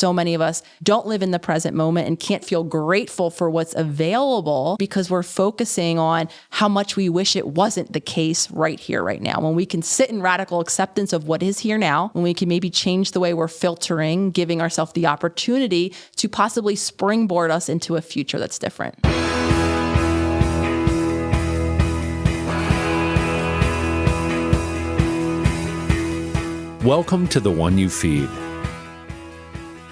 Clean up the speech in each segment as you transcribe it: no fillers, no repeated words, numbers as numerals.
so many of us don't live in the present moment and can't feel grateful for what's available because we're focusing on how much we wish it wasn't the case right here, right now. When we can sit in radical acceptance of what is here now, when we can maybe change the way we're filtering, giving ourselves the opportunity to possibly springboard us into a future that's different. Welcome to The One You Feed.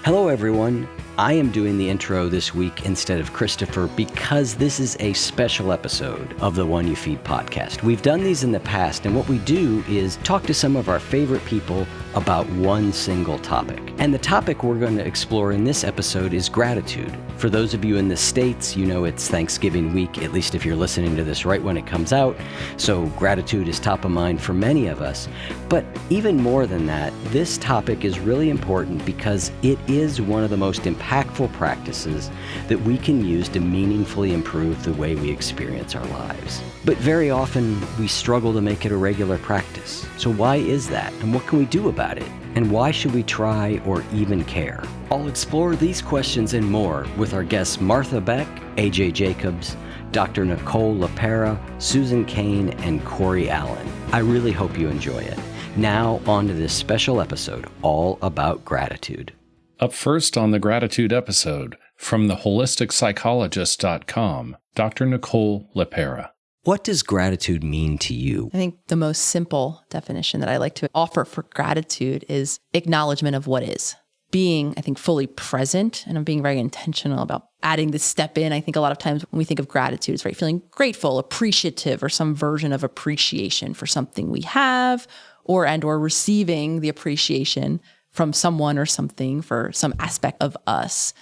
Hello, everyone. I am doing the intro this week instead of Christopher because this is a special episode of the One You Feed podcast. We've done these in the past, and what we do is talk to some of our favorite people about one single topic. And the topic we're going to explore in this episode is gratitude. For those of you in the States, you know it's Thanksgiving week, at least if you're listening to this right when it comes out. So gratitude is top of mind for many of us. But even more than that, this topic is really important because it is one of the most impactful practices that we can use to meaningfully improve the way we experience our lives. But very often we struggle to make it a regular practice. So why is that? And what can we do about it? And why should we try or even care? I'll explore these questions and more with our guests Martha Beck, AJ Jacobs, Dr. Nicole LePera, Susan Cain, and Cory Allen. I really hope you enjoy it. Now on to this special episode all about gratitude. Up first on the gratitude episode, from theholisticspsychologist.com, Dr. Nicole LePera. What does gratitude mean to you? I think the most simple definition that I like to offer for gratitude is acknowledgement of what is. Being, I think, fully present, and I'm being very intentional about adding this step in. I think a lot of times when we think of gratitude, it's right, feeling grateful, appreciative, or some version of appreciation for something we have, or receiving the appreciation from someone or something for some aspect of us.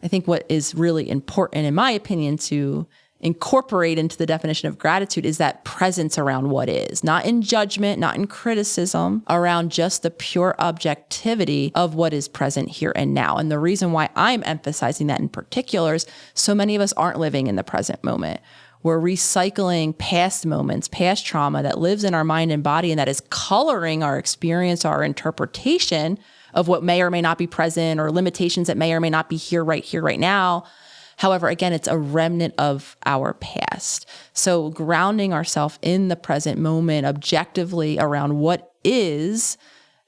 I think what is really important, in my opinion, to incorporate into the definition of gratitude is that presence around what is, not in judgment, not in criticism, around just the pure objectivity of what is present here and now. And the reason why I'm emphasizing that in particular is so many of us aren't living in the present moment. We're recycling past moments, past trauma that lives in our mind and body, and that is coloring our experience, our interpretation of what may or may not be present, or limitations that may or may not be here, right now. However, again, it's a remnant of our past. So grounding ourselves in the present moment objectively around what is,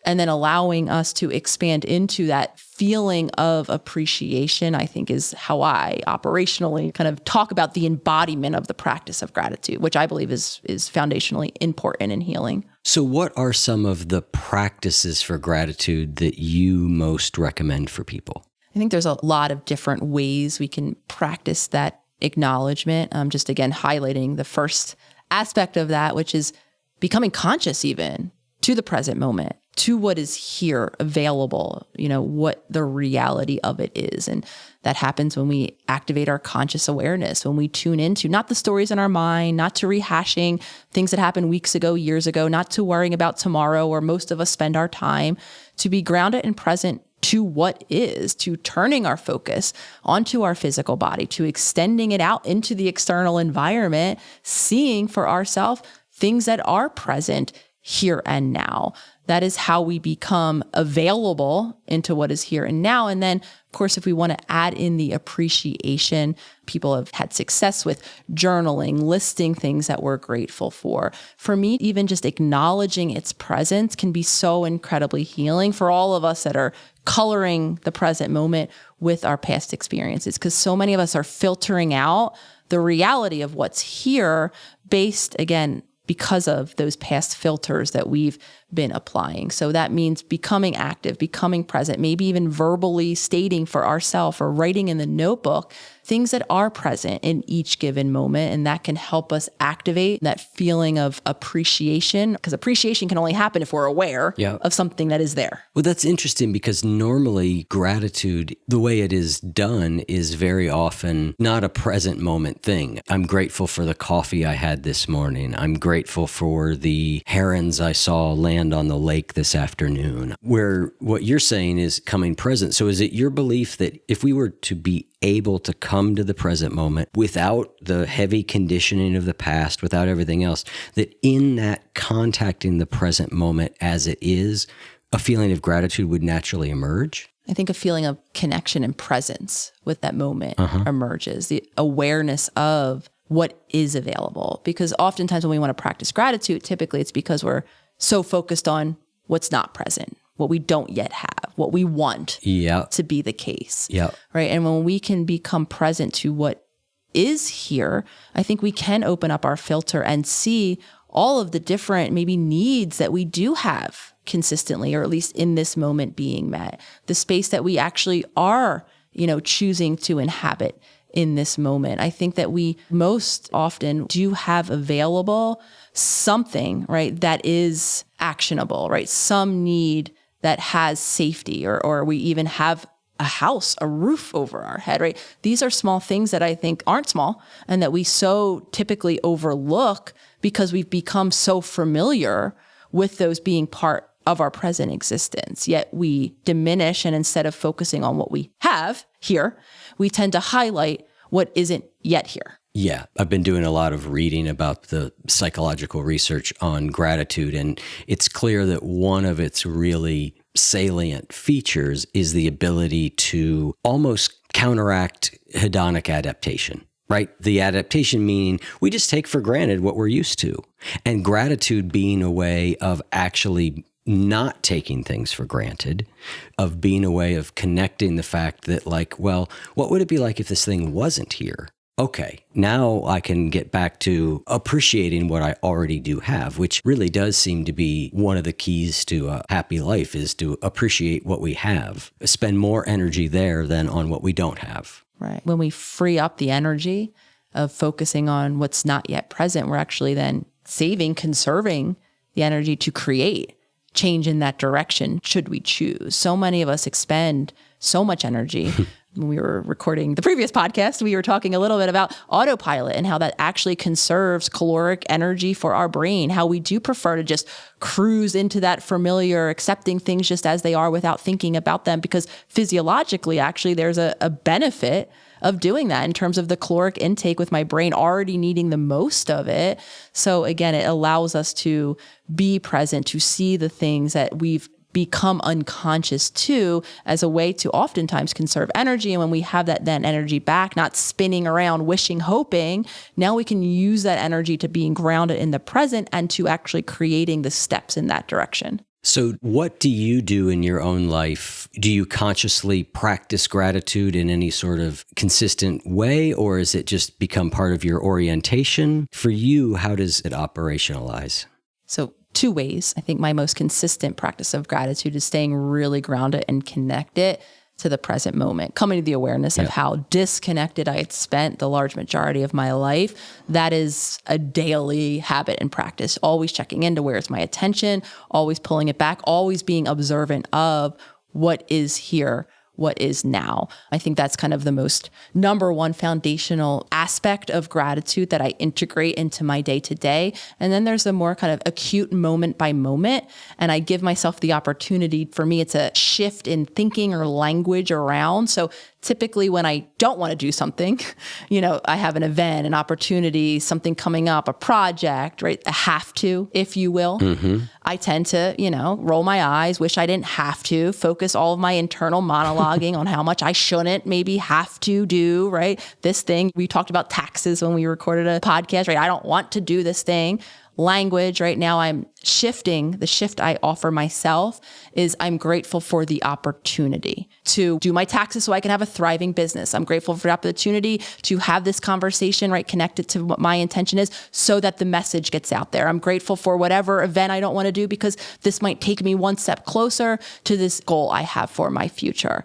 and then allowing us to expand into that feeling of appreciation, I think is how I operationally kind of talk about the embodiment of the practice of gratitude, which I believe is foundationally important in healing. So what are some of the practices for gratitude that you most recommend for people? I think there's a lot of different ways we can practice that acknowledgement. Just again, highlighting the first aspect of that, which is becoming conscious even to the present moment, to what is here available, what the reality of it is. And that happens when we activate our conscious awareness, when we tune into not the stories in our mind, not to rehashing things that happened weeks ago, years ago, not to worrying about tomorrow, where most of us spend our time, to be grounded and present to what is, to turning our focus onto our physical body, to extending it out into the external environment, seeing for ourselves things that are present here and now. That is how we become available into what is here and now. And then, of course, if we want to add in the appreciation, people have had success with journaling, listing things that we're grateful for. For me, even just acknowledging its presence can be so incredibly healing for all of us that are coloring the present moment with our past experiences, because so many of us are filtering out the reality of what's here based, again, because of those past filters that we've been applying. So that means becoming active, becoming present, maybe even verbally stating for ourselves or writing in the notebook things that are present in each given moment. And that can help us activate that feeling of appreciation, because appreciation can only happen if we're aware of something that is there. Well, that's interesting because normally gratitude, the way it is done, is very often not a present moment thing. I'm grateful for the coffee I had this morning. I'm grateful for the herons I saw land on the lake this afternoon. Where what you're saying is coming present. So is it your belief that if we were to be able to come to the present moment without the heavy conditioning of the past, without everything else, that in that contacting the present moment as it is, a feeling of gratitude would naturally emerge? I think a feeling of connection and presence with that moment emerges, the awareness of what is available. Because oftentimes when we want to practice gratitude, typically it's because we're so focused on what's not present, what we don't yet have, what we want to be the case. Right. And when we can become present to what is here, I think we can open up our filter and see all of the different maybe needs that we do have consistently, or at least in this moment being met, the space that we actually are, choosing to inhabit in this moment. I think that we most often do have available something, right, that is actionable, right? Some need that has safety, or we even have a house, a roof over our head, right? These are small things that I think aren't small and that we so typically overlook because we've become so familiar with those being part of our present existence. Yet we diminish, and instead of focusing on what we have here, we tend to highlight what isn't yet here. Yeah, I've been doing a lot of reading about the psychological research on gratitude, and it's clear that one of its really salient features is the ability to almost counteract hedonic adaptation, right? The adaptation meaning we just take for granted what we're used to, and gratitude being a way of actually not taking things for granted, of being a way of connecting the fact that what would it be like if this thing wasn't here? Okay, now I can get back to appreciating what I already do have, which really does seem to be one of the keys to a happy life, is to appreciate what we have, spend more energy there than on what we don't have. Right. When we free up the energy of focusing on what's not yet present, we're actually then conserving the energy to create change in that direction should we choose. So many of us expend so much energy. When we were recording the previous podcast, we were talking a little bit about autopilot and how that actually conserves caloric energy for our brain, how we do prefer to just cruise into that familiar, accepting things just as they are without thinking about them, because physiologically, actually, there's a benefit of doing that in terms of the caloric intake, with my brain already needing the most of it. So again, it allows us to be present, to see the things that we've become unconscious to, as a way to oftentimes conserve energy. And when we have that then energy back, not spinning around, wishing, hoping, now we can use that energy to being grounded in the present and to actually creating the steps in that direction. So what do you do in your own life? Do you consciously practice gratitude in any sort of consistent way, or is it just become part of your orientation? For you, how does it operationalize? So 2 ways. I think my most consistent practice of gratitude is staying really grounded and connected to the present moment, coming to the awareness of how disconnected I had spent the large majority of my life. That is a daily habit and practice, always checking into where's my attention, always pulling it back, always being observant of what is here, what is now. I think that's kind of the most number one foundational aspect of gratitude that I integrate into my day to day. And then there's a more kind of acute moment by moment. And I give myself the opportunity. For me, it's a shift in thinking or language around. So typically when I don't want to do something, I have an event, an opportunity, something coming up, a project, right? A have to, if you will. I tend to, roll my eyes, wish I didn't have to, focus all of my internal monologuing on how much I shouldn't maybe have to do, right? This thing, we talked about taxes when we recorded a podcast, right? I don't want to do this thing. Language right now, I'm shifting. The shift I offer myself is I'm grateful for the opportunity to do my taxes so I can have a thriving business. I'm grateful for the opportunity to have this conversation, right, connected to what my intention is so that the message gets out there. I'm grateful for whatever event I don't want to do because this might take me one step closer to this goal I have for my future.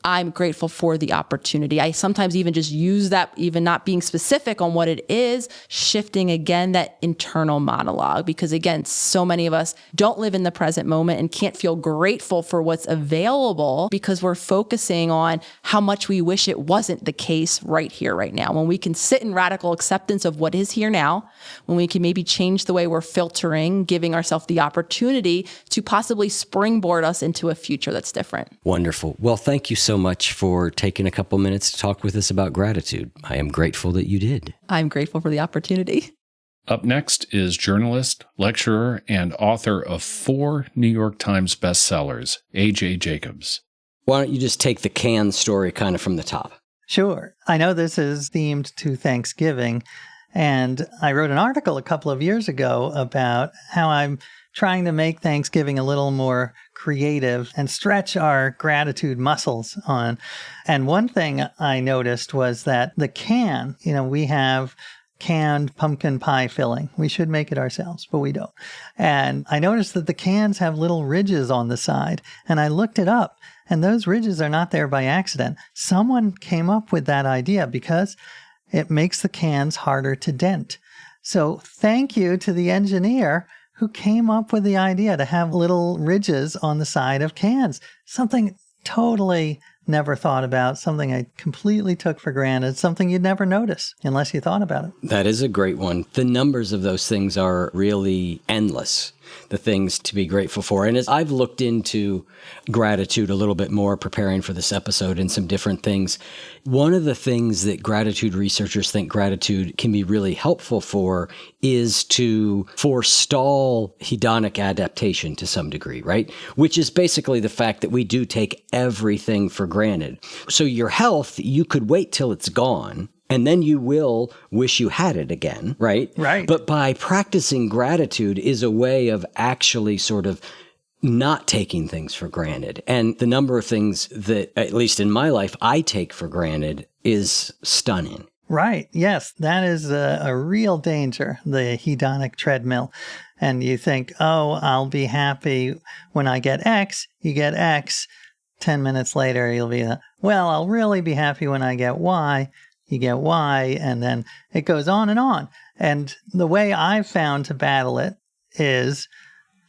I'm grateful for the opportunity. I sometimes even just use that, even not being specific on what it is, shifting again that internal monologue. Because again, so many of us don't live in the present moment and can't feel grateful for what's available because we're focusing on how much we wish it wasn't the case right here, right now. When we can sit in radical acceptance of what is here now, when we can maybe change the way we're filtering, giving ourselves the opportunity to possibly springboard us into a future that's different. Wonderful. Well, thank you so much for taking a couple minutes to talk with us about gratitude. I am grateful that you did. I'm grateful for the opportunity. Up next is journalist, lecturer, and author of 4 New York Times bestsellers, A.J. Jacobs. Why don't you just take the Cain story kind of from the top? Sure. I know this is themed to Thanksgiving, and I wrote an article a couple of years ago about how I'm trying to make Thanksgiving a little more creative and stretch our gratitude muscles on. And one thing I noticed was that the can, we have canned pumpkin pie filling. We should make it ourselves, but we don't. And I noticed that the cans have little ridges on the side, and I looked it up, and those ridges are not there by accident. Someone came up with that idea because it makes the cans harder to dent. So thank you to the engineer who came up with the idea to have little ridges on the side of cans. Something totally never thought about, something I completely took for granted, something you'd never notice unless you thought about it. That is a great one. The numbers of those things are really endless, the things to be grateful for. And as I've looked into gratitude a little bit more, preparing for this episode and some different things, one of the things that gratitude researchers think gratitude can be really helpful for is to forestall hedonic adaptation to some degree, right? Which is basically the fact that we do take everything for granted. So your health, you could wait till it's gone, and then you will wish you had it again, right? Right. But by practicing gratitude is a way of actually sort of not taking things for granted. And the number of things that, at least in my life, I take for granted is stunning. Right. Yes, that is a real danger, the hedonic treadmill. And you think, oh, I'll be happy when I get X. You get X. 10 minutes later, you'll be, well, I'll really be happy when I get Y. You get Y, and then it goes on and on. And the way I've found to battle it is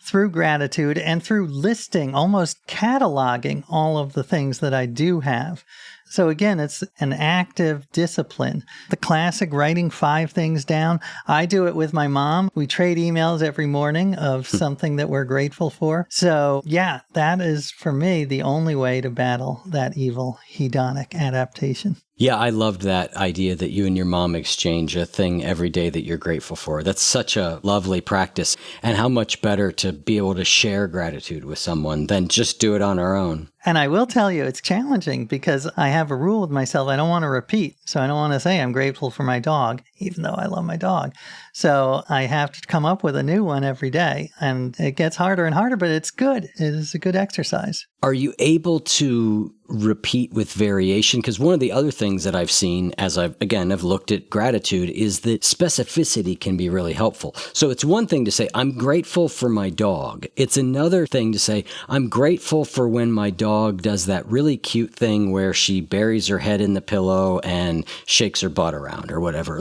through gratitude and through listing, almost cataloging all of the things that I do have. So again, it's an active discipline. The classic writing 5 things down. I do it with my mom. We trade emails every morning of something that we're grateful for. So yeah, that is for me the only way to battle that evil hedonic adaptation. Yeah, I loved that idea that you and your mom exchange a thing every day that you're grateful for. That's such a lovely practice. And how much better to be able to share gratitude with someone than just do it on our own. And I will tell you, it's challenging because I have a rule with myself. I don't want to repeat. So I don't want to say I'm grateful for my dog, even though I love my dog. So I have to come up with a new one every day. And it gets harder and harder, but it's good. It is a good exercise. Are you able to repeat with variation? Because one of the other things that I've seen as I've looked at gratitude is that specificity can be really helpful. So it's one thing to say, I'm grateful for my dog. It's another thing to say, I'm grateful for when my dog does that really cute thing where she buries her head in the pillow and shakes her butt around or whatever.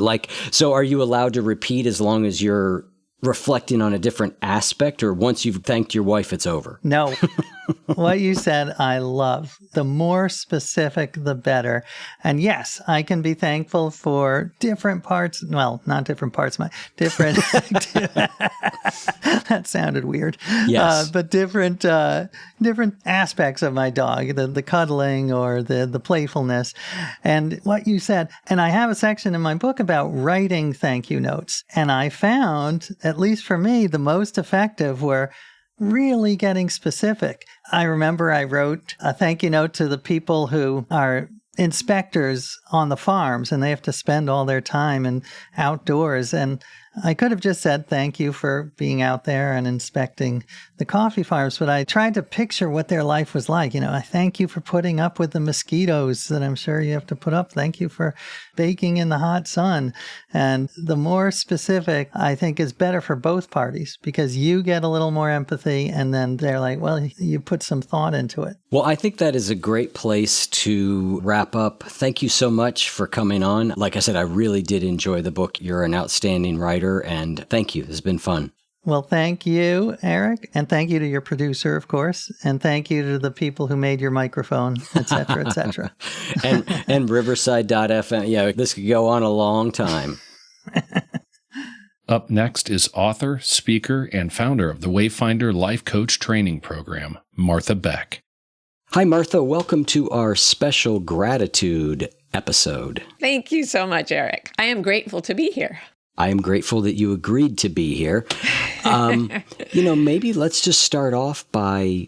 So are you allowed to repeat as long as you're reflecting on a different aspect, or once you've thanked your wife, it's over? No. What you said, I love. The more specific, the better. And yes, I can be thankful for different parts. Well, not different parts, different. That sounded weird. Yes. But different aspects of my dog, the cuddling or the playfulness. And what you said, and I have a section in my book about writing thank you notes. And I found, at least for me, the most effective were really getting specific. I remember I wrote a thank you note to the people who are inspectors on the farms, and they have to spend all their time outdoors. And I could have just said thank you for being out there and inspecting the coffee farms, but I tried to picture what their life was like. I thank you for putting up with the mosquitoes that I'm sure you have to put up. Thank you for baking in the hot sun. And the more specific, I think, is better for both parties because you get a little more empathy, and then they're like, well, you put some thought into it. Well, I think that is a great place to wrap up. Thank you so much for coming on. Like I said, I really did enjoy the book. You're an outstanding writer, and thank you. It's been fun. Well, thank you, Eric, and thank you to your producer, of course, and thank you to the people who made your microphone, et cetera, et cetera. and Riverside.fm. Yeah, this could go on a long time. Up next is author, speaker, and founder of the Wayfinder Life Coach Training Program, Martha Beck. Hi, Martha. Welcome to our special gratitude episode. Thank you so much, Eric. I am grateful to be here. I am grateful that you agreed to be here. Maybe let's just start off by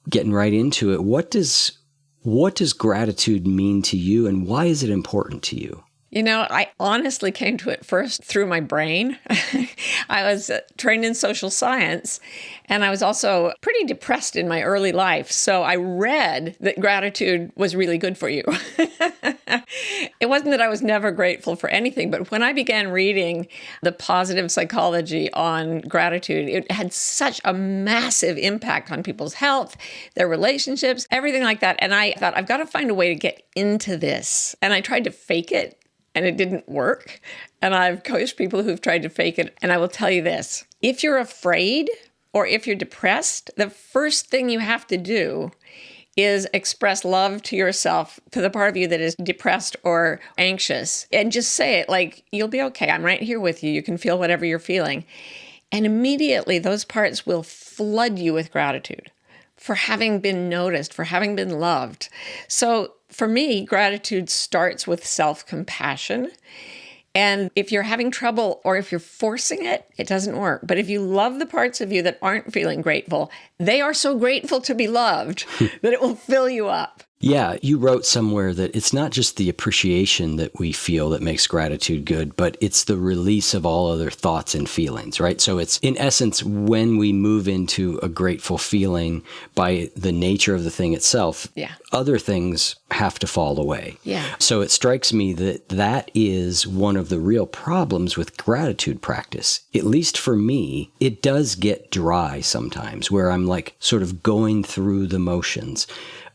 getting right into it. What does What does gratitude mean to you, and why is it important to you? You know, I honestly came to it first through my brain. I was trained in social science, and I was also pretty depressed in my early life. So I read that gratitude was really good for you. It wasn't that I was never grateful for anything, but when I began reading the positive psychology on gratitude, it had such a massive impact on people's health, their relationships, everything like that. And I thought, I've got to find a way to get into this. And I tried to fake it, and it didn't work. And I've coached people who've tried to fake it. And I will tell you this, if you're afraid or if you're depressed, the first thing you have to do is express love to yourself, to the part of you that is depressed or anxious. And just say it like, you'll be okay. I'm right here with you. You can feel whatever you're feeling. And immediately those parts will flood you with gratitude for having been noticed, for having been loved. So for me, gratitude starts with self-compassion. And if you're having trouble or if you're forcing it, it doesn't work. But if you love the parts of you that aren't feeling grateful, they are so grateful to be loved that it will fill you up. Yeah, you wrote somewhere that it's not just the appreciation that we feel that makes gratitude good, but it's the release of all other thoughts and feelings, right? So it's, in essence, when we move into a grateful feeling by the nature of the thing itself, other things have to fall away. Yeah. So it strikes me that that is one of the real problems with gratitude practice. At least for me, it does get dry sometimes, where I'm like sort of going through the motions.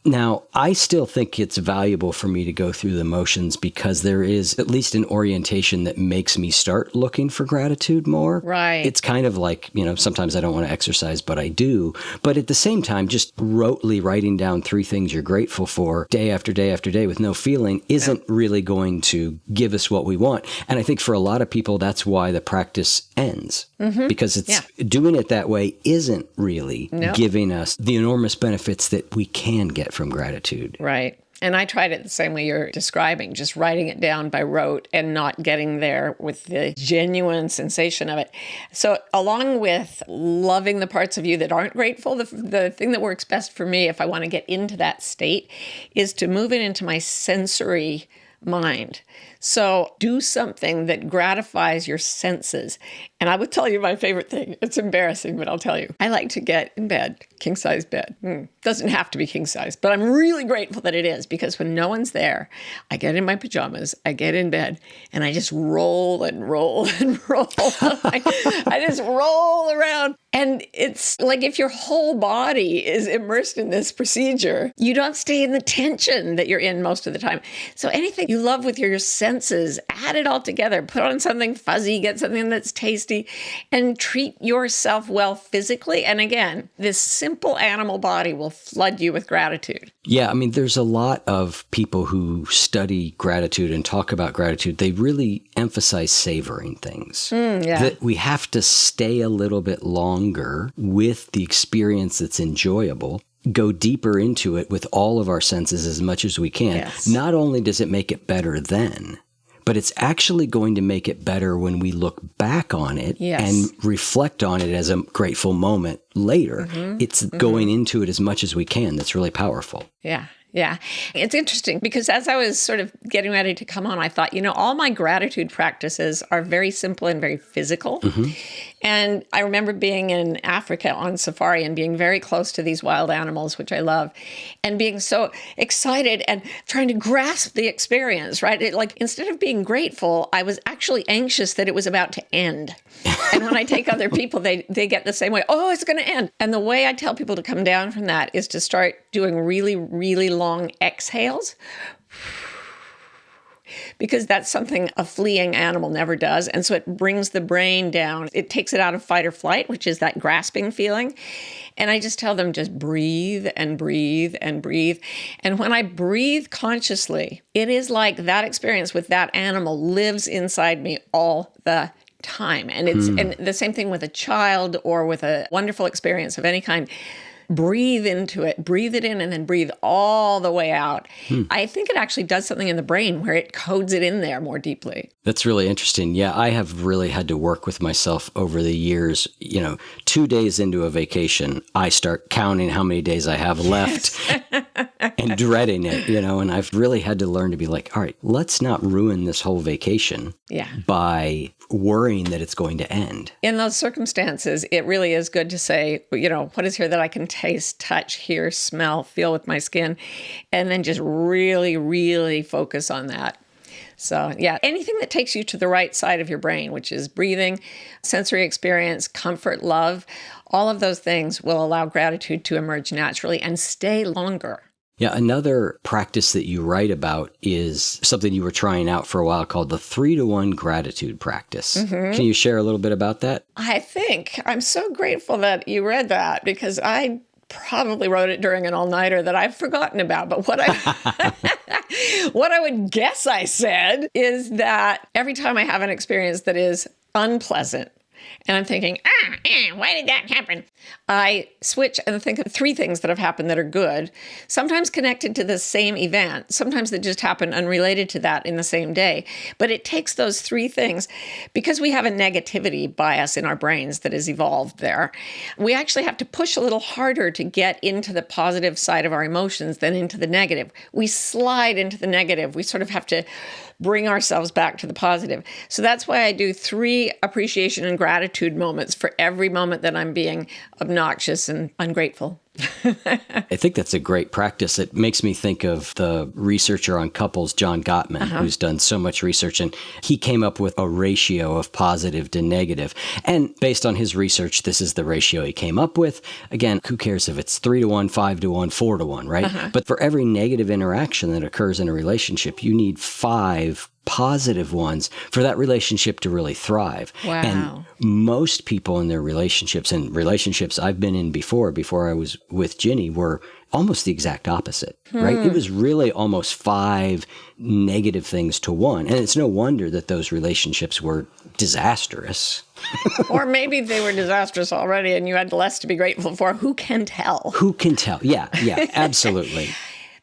Now, I still think it's valuable for me to go through the motions because there is at least an orientation that makes me start looking for gratitude more. Right. It's kind of like, sometimes I don't want to exercise, but I do. But at the same time, just rotely writing down 3 things you're grateful for day after day after day with no feeling isn't really going to give us what we want. And I think for a lot of people, that's why the practice ends. Because it's doing it that way isn't really giving us the enormous benefits that we can get from gratitude. Right. And I tried it the same way you're describing, just writing it down by rote and not getting there with the genuine sensation of it. So along with loving the parts of you that aren't grateful, the thing that works best for me if I want to get into that state is to move it into my sensory mind. So do something that gratifies your senses. And I would tell you my favorite thing. It's embarrassing, but I'll tell you. I like to get in bed, king size bed. Doesn't have to be king size, but I'm really grateful that it is because when no one's there, I get in my pajamas, I get in bed, and I just roll and roll and roll. I just roll around. And it's like if your whole body is immersed in this procedure, you don't stay in the tension that you're in most of the time. So anything you love with your senses, add it all together. Put on something fuzzy, get something that's tasty, and treat yourself well physically. And again, this simple animal body will flood you with gratitude. Yeah, I mean, there's a lot of people who study gratitude and talk about gratitude. They really emphasize savoring things. That we have to stay a little bit longer with the experience that's enjoyable, go deeper into it with all of our senses as much as we can. Yes. Not only does it make it better then, but it's actually going to make it better when we look back on it and reflect on it as a grateful moment later. It's going into it as much as we can. That's really powerful. Yeah. Yeah. It's interesting because as I was sort of getting ready to come on, I thought, all my gratitude practices are very simple and very physical. And I remember being in Africa on safari and being very close to these wild animals, which I love, and being so excited and trying to grasp the experience, right? Instead of being grateful, I was actually anxious that it was about to end. And when I take other people, they get the same way. Oh, it's going to end. And the way I tell people to come down from that is to start doing really, really long exhales. Because that's something a fleeing animal never does. And so it brings the brain down. It takes it out of fight or flight, which is that grasping feeling. And I just tell them just breathe and breathe and breathe. And when I breathe consciously, it is like that experience with that animal lives inside me all the time. And it's and the same thing with a child or with a wonderful experience of any kind. breathe into it, breathe it in, and then breathe all the way out. I think it actually does something in the brain where it codes it in there more deeply. That's really interesting. Yeah, I have really had to work with myself over the years. 2 days into a vacation, I start counting how many days I have left and dreading it, and I've really had to learn to be like, all right, let's not ruin this whole vacation by worrying that it's going to end. In those circumstances, it really is good to say, what is here that I can taste, touch, hear, smell, feel with my skin, and then just really, really focus on that. So yeah, anything that takes you to the right side of your brain, which is breathing, sensory experience, comfort, love, all of those things will allow gratitude to emerge naturally and stay longer. Yeah, another practice that you write about is something you were trying out for a while called the 3-to-1 gratitude practice. Can you share a little bit about that? I think I'm so grateful that you read that, because I probably wrote it during an all-nighter that I've forgotten about. But what I would guess I said is that every time I have an experience that is unpleasant, and I'm thinking, why did that happen? I switch and think of 3 things that have happened that are good, sometimes connected to the same event, sometimes that just happen unrelated to that in the same day. But it takes those 3 things, because we have a negativity bias in our brains that has evolved there. We actually have to push a little harder to get into the positive side of our emotions than into the negative. We slide into the negative. We sort of have to bring ourselves back to the positive. So that's why I do 3 appreciation and gratitude moments for every moment that I'm being obnoxious and ungrateful. I think that's a great practice. It makes me think of the researcher on couples, John Gottman, who's done so much research, and he came up with a ratio of positive to negative. And based on his research, this is the ratio he came up with. Again, who cares if it's 3-to-1, 5-to-1, 4-to-1, right? But for every negative interaction that occurs in a relationship, you need 5 positive ones for that relationship to really thrive. Wow. And most people in their relationships, and relationships I've been in before I was with Ginny, were almost the exact opposite, right? It was really almost 5 negative things to 1. And it's no wonder that those relationships were disastrous. Or maybe they were disastrous already and you had less to be grateful for. Who can tell? Who can tell? Yeah, absolutely.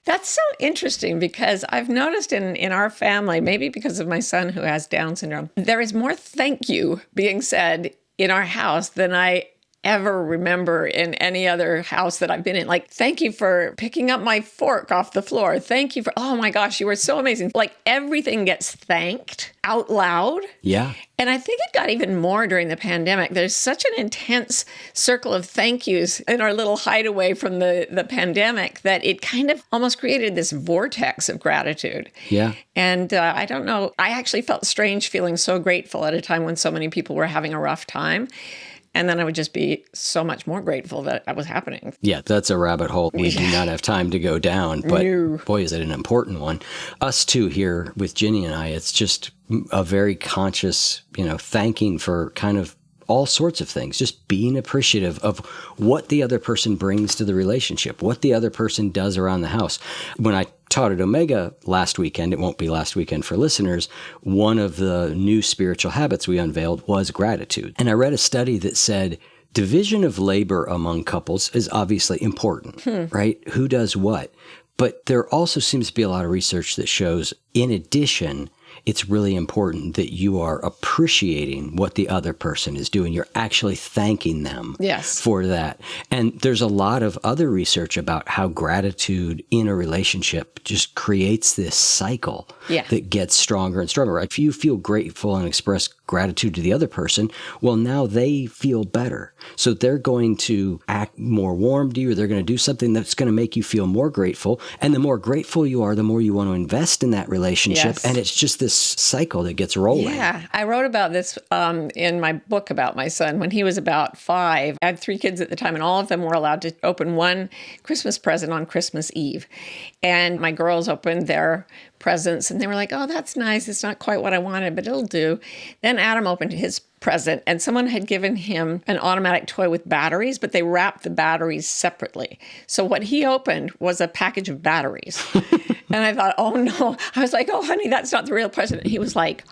That's so interesting, because I've noticed in our family, maybe because of my son who has Down syndrome, there is more thank you being said in our house than I ever remember in any other house that I've been in. Like, thank you for picking up my fork off the floor. Thank you for, oh my gosh, you were so amazing. Like, everything gets thanked out loud. Yeah. And I think it got even more during the pandemic. There's such an intense circle of thank yous in our little hideaway from the pandemic that it kind of almost created this vortex of gratitude. Yeah. And I don't know, I actually felt strange feeling so grateful at a time when so many people were having a rough time. And then I would just be so much more grateful that that was happening. Yeah, that's a rabbit hole we do not have time to go down. But boy, is it an important one. Us two here with Ginny and I, it's just a very conscious, thanking for kind of all sorts of things, just being appreciative of what the other person brings to the relationship, what the other person does around the house. When I taught at Omega last weekend, it won't be last weekend for listeners, one of the new spiritual habits we unveiled was gratitude. And I read a study that said division of labor among couples is obviously important, right? Who does what? But there also seems to be a lot of research that shows, in addition, it's really important that you are appreciating what the other person is doing. You're actually thanking them for that. And there's a lot of other research about how gratitude in a relationship just creates this cycle that gets stronger and stronger. If you feel grateful and express gratitude to the other person, well, now they feel better. So they're going to act more warm to you, or they're going to do something that's going to make you feel more grateful. And the more grateful you are, the more you want to invest in that relationship. Yes. And it's just this cycle that gets rolling. Yeah. I wrote about this in my book about my son. When he was about 5, I had 3 kids at the time, and all of them were allowed to open one Christmas present on Christmas Eve. And my girls opened their presents, and they were like, oh, that's nice. It's not quite what I wanted, but it'll do. Then Adam opened his present, and someone had given him an automatic toy with batteries, but they wrapped the batteries separately. So what he opened was a package of batteries. And I thought, oh no. I was like, oh honey, that's not the real present. And he was like,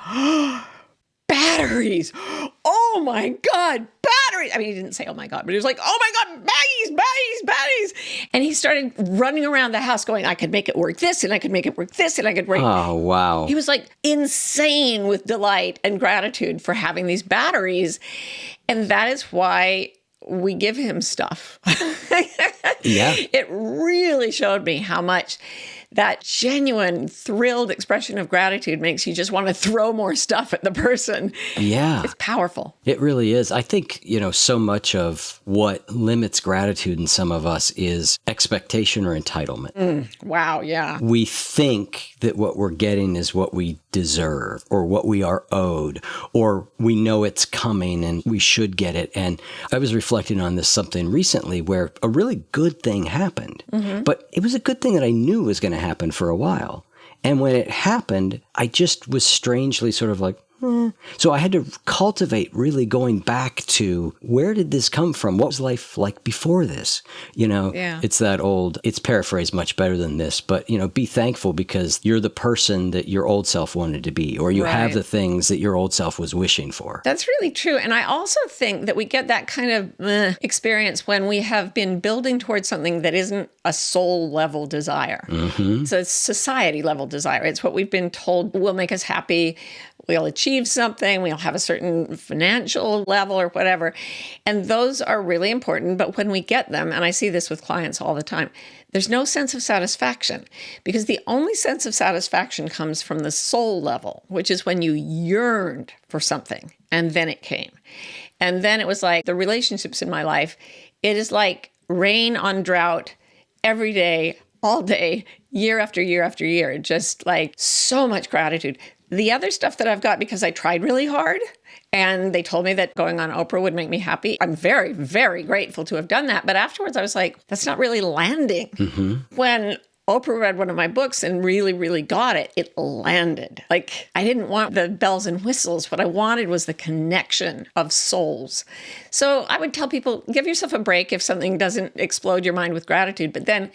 batteries. Oh my God, batteries. batteries. I mean, he didn't say, oh my God, but he was like, oh my God, batteries. And he started running around the house going, I could make it work this, and I could make it work this, and I could break. Oh, wow. He was like insane with delight and gratitude for having these batteries. And that is why we give him stuff. Yeah. It really showed me how much that genuine, thrilled expression of gratitude makes you just want to throw more stuff at the person. Yeah. It's powerful. It really is. I think, so much of what limits gratitude in some of us is expectation or entitlement. Wow, yeah. We think that what we're getting is what we deserve or what we are owed, or we know it's coming and we should get it. And I was reflecting on this something recently where a really good thing happened, but it was a good thing that I knew was going to happen for a while. And when it happened, I just was strangely sort of like, So I had to cultivate really going back to where did this come from? What was life like before this? It's that old, it's paraphrased much better than this, but, be thankful because you're the person that your old self wanted to be, or you have the things that your old self was wishing for. That's really true. And I also think that we get that kind of experience when we have been building towards something that isn't a soul level desire. It's a society level desire. It's what we've been told will make us happy. We'll achieve something, we'll have a certain financial level or whatever. And those are really important. But when we get them, and I see this with clients all the time, there's no sense of satisfaction, because the only sense of satisfaction comes from the soul level, which is when you yearned for something and then it came. And then it was like the relationships in my life, it is like rain on drought every day, all day, year after year after year, just like so much gratitude. The other stuff that I've got because I tried really hard and they told me that going on Oprah would make me happy. I'm very, very grateful to have done that. But afterwards I was like, that's not really landing. When Oprah read one of my books and really, really got it, it landed. Like, I didn't want the bells and whistles. What I wanted was the connection of souls. So I would tell people, give yourself a break if something doesn't explode your mind with gratitude, but then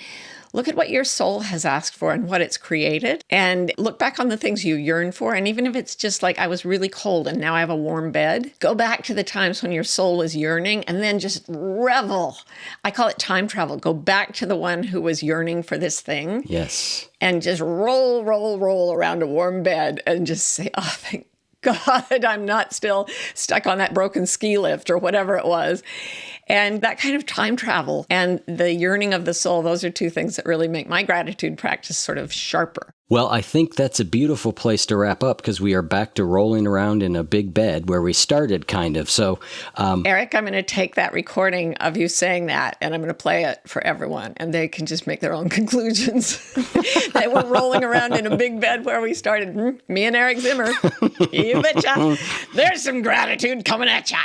look at what your soul has asked for and what it's created, and look back on the things you yearn for. And even if it's just like, I was really cold and now I have a warm bed, go back to the times when your soul was yearning and then just revel. I call it time travel. Go back to the one who was yearning for this thing. Yes. And just roll around a warm bed and just say, oh, thank God, I'm not still stuck on that broken ski lift or whatever it was. And that kind of time travel and the yearning of the soul, those are two things that really make my gratitude practice sort of sharper. Well, I think that's a beautiful place to wrap up because we are back to rolling around in a big bed where we started, kind of. So, Eric, I'm going to take that recording of you saying that and I'm going to play it for everyone and they can just make their own conclusions. They were rolling around in a big bed where we started. Me and Eric Zimmer. You betcha. There's some gratitude coming at ya.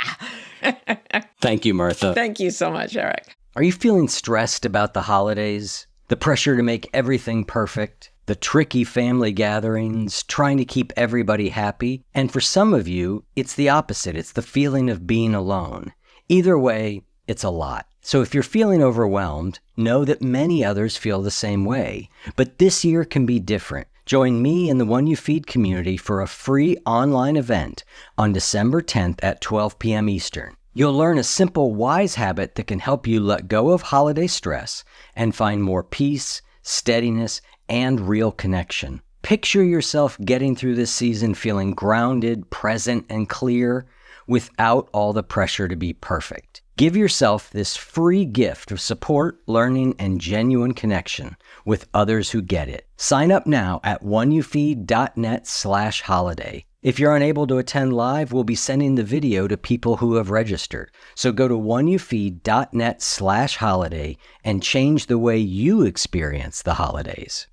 Thank you, Martha. Thank you so much, Eric. Are you feeling stressed about the holidays? The pressure to make everything perfect? The tricky family gatherings, trying to keep everybody happy? And for some of you, it's the opposite. It's the feeling of being alone. Either way, it's a lot. So if you're feeling overwhelmed, know that many others feel the same way. But this year can be different. Join me and the One You Feed community for a free online event on December 10th at 12 p.m. Eastern. You'll learn a simple, wise habit that can help you let go of holiday stress and find more peace, steadiness, and real connection. Picture yourself getting through this season feeling grounded, present, and clear without all the pressure to be perfect. Give yourself this free gift of support, learning, and genuine connection with others who get it. Sign up now at oneyoufeed.net/holiday. If you're unable to attend live, we'll be sending the video to people who have registered. So go to oneyoufeed.net/holiday and change the way you experience the holidays.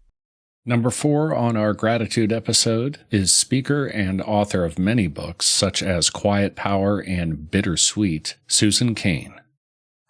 Number 4 on our gratitude episode is speaker and author of many books, such as Quiet Power and Bittersweet, Susan Cain.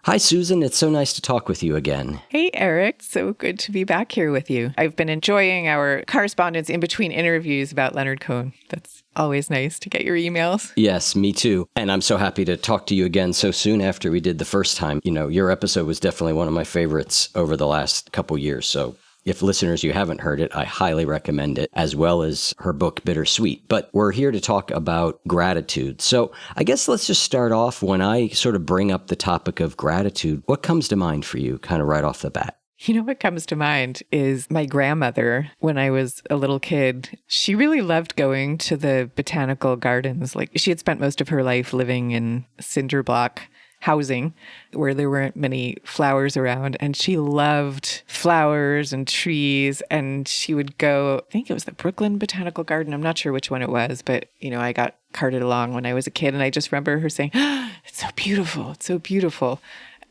Hi, Susan. It's so nice to talk with you again. Hey, Eric. So good to be back here with you. I've been enjoying our correspondence in between interviews about Leonard Cohen. That's always nice to get your emails. Yes, me too. And I'm so happy to talk to you again so soon after we did the first time. You know, your episode was definitely one of my favorites over the last couple years. So If listeners, you haven't heard it, I highly recommend it, as well as her book, Bittersweet. But we're here to talk about gratitude. So I guess let's just start off. When I sort of bring up the topic of gratitude, what comes to mind for you kind of right off the bat? You know what comes to mind is my grandmother, when I was a little kid. She really loved going to the botanical gardens. Like, she had spent most of her life living in cinder block housing where there weren't many flowers around. And she loved flowers and trees. And she would go, I think it was the Brooklyn Botanical Garden. I'm not sure which one it was, but, I got carted along when I was a kid. And I just remember her saying, it's so beautiful. It's so beautiful.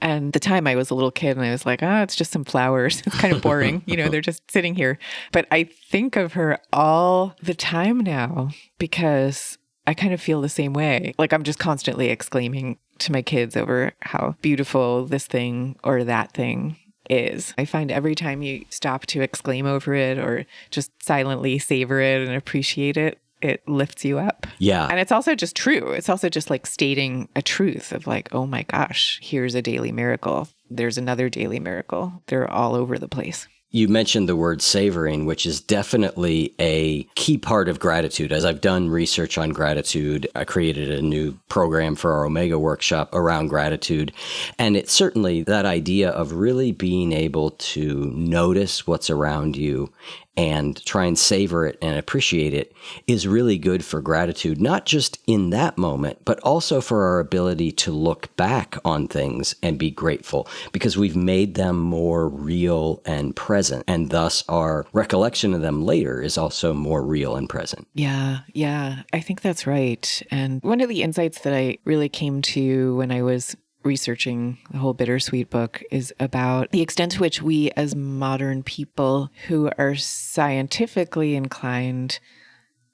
And at the time I was a little kid and I was like, it's just some flowers. It's kind of boring. They're just sitting here. But I think of her all the time now because I kind of feel the same way. Like, I'm just constantly exclaiming to my kids over how beautiful this thing or that thing is. I find every time you stop to exclaim over it or just silently savor it and appreciate it, it lifts you up. Yeah. And it's also just true. It's also just like stating a truth of like, oh my gosh, here's a daily miracle. There's another daily miracle. They're all over the place. You mentioned the word savoring, which is definitely a key part of gratitude. As I've done research on gratitude, I created a new program for our Omega workshop around gratitude. And it's certainly that idea of really being able to notice what's around you and try and savor it and appreciate it is really good for gratitude, not just in that moment, but also for our ability to look back on things and be grateful because we've made them more real and present. And thus our recollection of them later is also more real and present. Yeah, I think that's right. And one of the insights that I really came to when I was researching the whole Bittersweet book is about the extent to which we as modern people who are scientifically inclined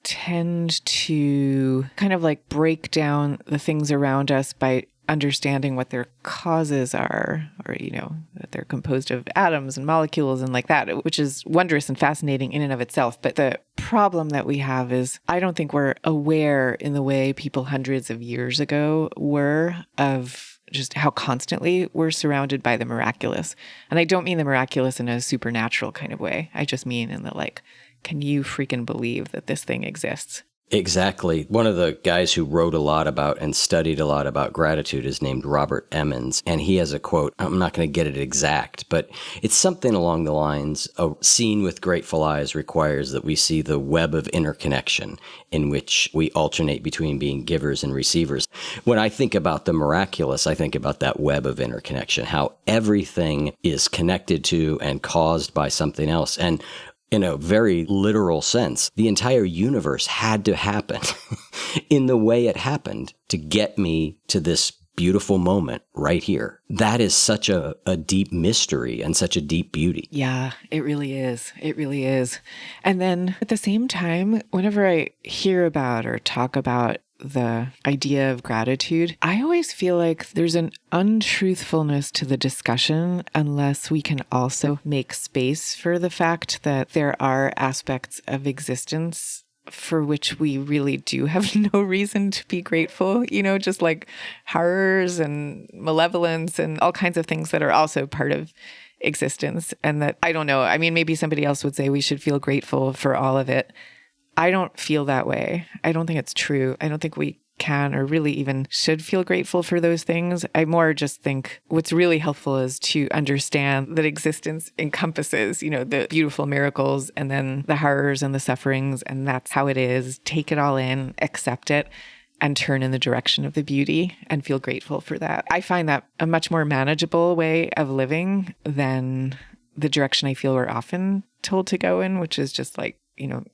tend to kind of like break down the things around us by understanding what their causes are, or, that they're composed of atoms and molecules and like that, which is wondrous and fascinating in and of itself. But the problem that we have is I don't think we're aware in the way people hundreds of years ago were of just how constantly we're surrounded by the miraculous. And I don't mean the miraculous in a supernatural kind of way. I just mean in the like, can you freaking believe that this thing exists? Exactly. One of the guys who wrote a lot about and studied a lot about gratitude is named Robert Emmons. And he has a quote, I'm not going to get it exact, but it's something along the lines of seeing with grateful eyes requires that we see the web of interconnection in which we alternate between being givers and receivers. When I think about the miraculous, I think about that web of interconnection, how everything is connected to and caused by something else. And in a very literal sense, the entire universe had to happen in the way it happened to get me to this beautiful moment right here. That is such a deep mystery and such a deep beauty. Yeah, it really is. It really is. And then at the same time, whenever I hear about or talk about the idea of gratitude, I always feel like there's an untruthfulness to the discussion unless we can also make space for the fact that there are aspects of existence for which we really do have no reason to be grateful, just like horrors and malevolence and all kinds of things that are also part of existence. And that, I don't know, I mean, maybe somebody else would say we should feel grateful for all of it. I don't feel that way. I don't think it's true. I don't think we can or really even should feel grateful for those things. I more just think what's really helpful is to understand that existence encompasses, the beautiful miracles and then the horrors and the sufferings. And that's how it is. Take it all in, accept it, and turn in the direction of the beauty and feel grateful for that. I find that a much more manageable way of living than the direction I feel we're often told to go in, which is just like,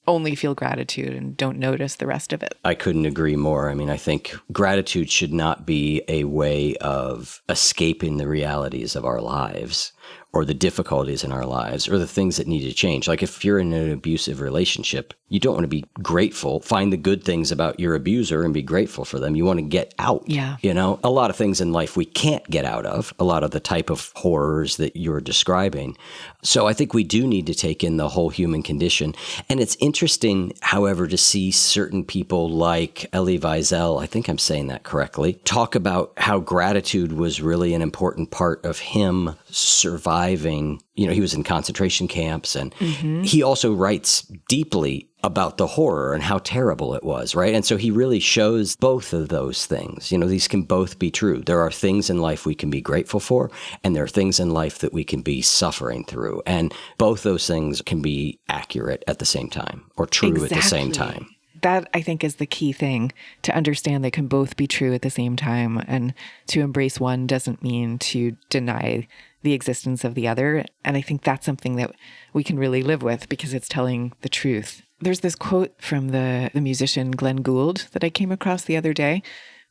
only feel gratitude and don't notice the rest of it. I couldn't agree more. I mean, I think gratitude should not be a way of escaping the realities of our lives or the difficulties in our lives or the things that need to change. Like if you're in an abusive relationship, you don't want to be grateful. Find the good things about your abuser and be grateful for them. You want to get out. Yeah. A lot of things in life we can't get out of, a lot of the type of horrors that you're describing. So I think we do need to take in the whole human condition. And it's interesting, however, to see certain people like Elie Wiesel, I think I'm saying that correctly, talk about how gratitude was really an important part of him surviving surviving, he was in concentration camps, and he also writes deeply about the horror and how terrible it was, right? And so he really shows both of those things. These can both be true. There are things in life we can be grateful for, and there are things in life that we can be suffering through. And both those things can be accurate at the same time, or true at the same time. That, I think, is the key thing, to understand they can both be true at the same time. And to embrace one doesn't mean to deny the existence of the other. And I think that's something that we can really live with, because it's telling the truth. There's this quote from the musician Glenn Gould that I came across the other day,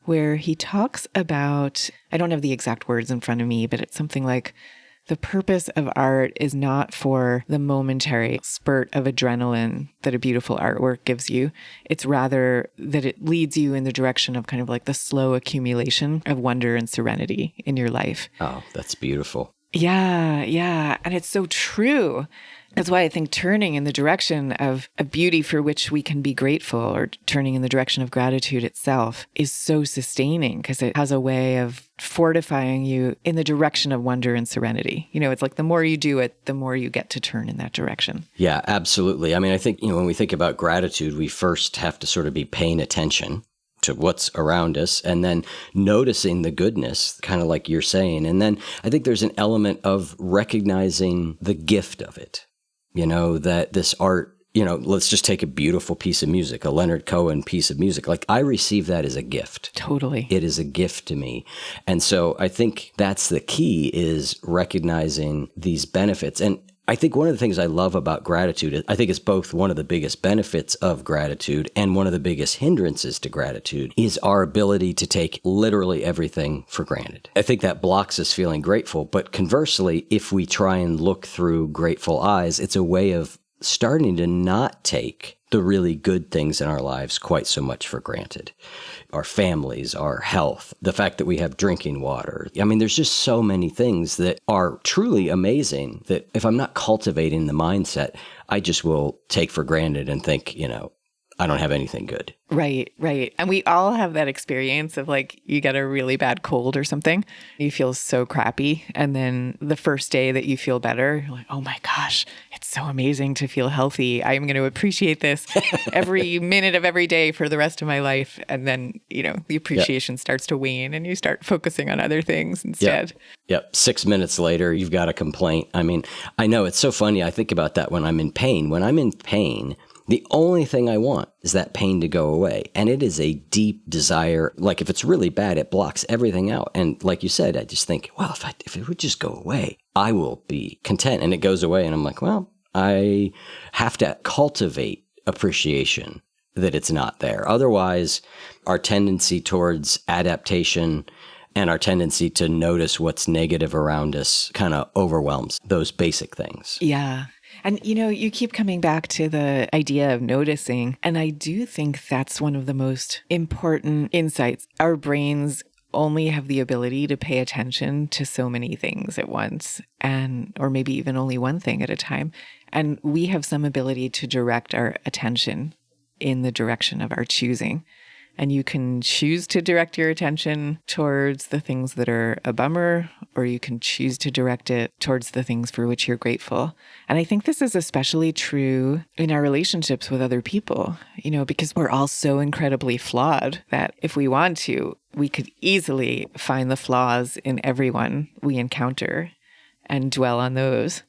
where he talks about, I don't have the exact words in front of me, but it's something like, the purpose of art is not for the momentary spurt of adrenaline that a beautiful artwork gives you. It's rather that it leads you in the direction of kind of like the slow accumulation of wonder and serenity in your life. Oh, that's beautiful. Yeah. And it's so true. That's why I think turning in the direction of a beauty for which we can be grateful, or turning in the direction of gratitude itself, is so sustaining, because it has a way of fortifying you in the direction of wonder and serenity. It's like the more you do it, the more you get to turn in that direction. Yeah, absolutely. I mean, I think, when we think about gratitude, we first have to sort of be paying attention to what's around us, and then noticing the goodness, kind of like you're saying. And then I think there's an element of recognizing the gift of it. That this art, let's just take a beautiful piece of music, a Leonard Cohen piece of music. Like, I receive that as a gift. Totally. It is a gift to me. And so I think that's the key, is recognizing these benefits. And I think one of the things I love about gratitude, I think it's both one of the biggest benefits of gratitude and one of the biggest hindrances to gratitude, is our ability to take literally everything for granted. I think that blocks us feeling grateful. But conversely, if we try and look through grateful eyes, it's a way of starting to not take the really good things in our lives quite so much for granted. Our families, our health, the fact that we have drinking water. I mean, there's just so many things that are truly amazing that if I'm not cultivating the mindset, I just will take for granted and think, I don't have anything good. Right. And we all have that experience of, like, you get a really bad cold or something. You feel so crappy. And then the first day that you feel better, you're like, oh my gosh, it's so amazing to feel healthy. I'm going to appreciate this every minute of every day for the rest of my life. And then, the appreciation starts to wane, and you start focusing on other things instead. Yep. 6 minutes later, you've got a complaint. I mean, I know it's so funny. I think about that when I'm in pain. When I'm in pain, the only thing I want is that pain to go away. And it is a deep desire. Like, if it's really bad, it blocks everything out. And like you said, I just think, well, if it would just go away, I will be content. And it goes away. And I'm like, well, I have to cultivate appreciation that it's not there. Otherwise, our tendency towards adaptation and our tendency to notice what's negative around us kind of overwhelms those basic things. Yeah. And, you keep coming back to the idea of noticing. And I do think that's one of the most important insights. Our brains only have the ability to pay attention to so many things at once, or maybe even only one thing at a time. And we have some ability to direct our attention in the direction of our choosing. And you can choose to direct your attention towards the things that are a bummer, or you can choose to direct it towards the things for which you're grateful. And I think this is especially true in our relationships with other people, because we're all so incredibly flawed that if we want to, we could easily find the flaws in everyone we encounter and dwell on those.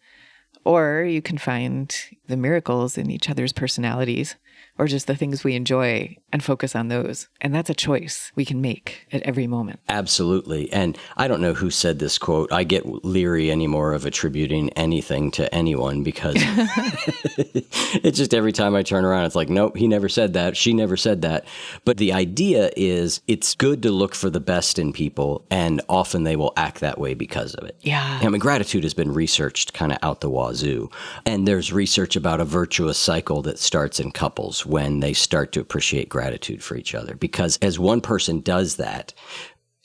Or you can find the miracles in each other's personalities, or just the things we enjoy, and focus on those. And that's a choice we can make at every moment. Absolutely. And I don't know who said this quote. I get leery anymore of attributing anything to anyone, because it's just every time I turn around, it's like, nope, he never said that. She never said that. But the idea is, it's good to look for the best in people, and often they will act that way because of it. Yeah. I mean, gratitude has been researched kind of out the wazoo. And there's research about a virtuous cycle that starts in couples when they start to appreciate gratitude for each other. Because as one person does that,